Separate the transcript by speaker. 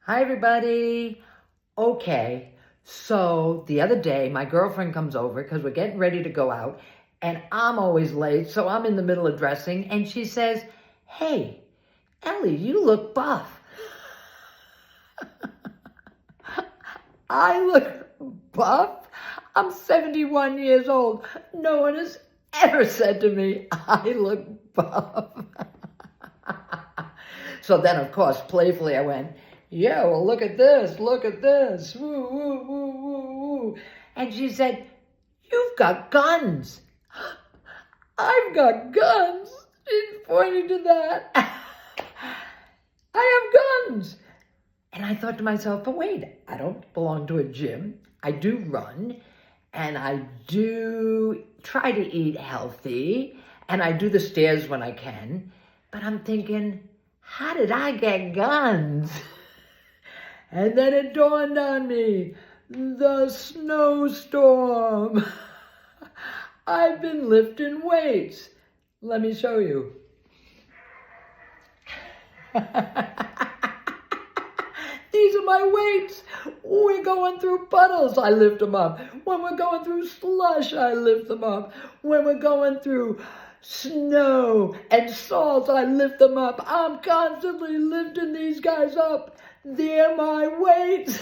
Speaker 1: Hi, everybody. Okay, so the other day, my girlfriend comes over because we're getting ready to go out, and I'm always late, so I'm in the middle of dressing, and she says, "Hey, Ellie, you look buff." I look buff? I'm 71 years old. No one has ever said to me, I look buff. So then, of course, playfully I went, yeah, well, look at this, look at this. Woo, woo, woo, woo, woo. And she said, you've got guns. I've got guns. She's pointing to that. I have guns. And I thought to myself, but wait, I don't belong to a gym. I do run, and I do try to eat healthy, and I do the stairs when I can. But I'm thinking, how did I get guns? And then it dawned on me, the snowstorm. I've been lifting weights. Let me show you. These are my weights. We're going through puddles, I lift them up. When we're going through slush, I lift them up. When we're going through snow and salt, I lift them up. I'm constantly lifting these guys up. They're my weights.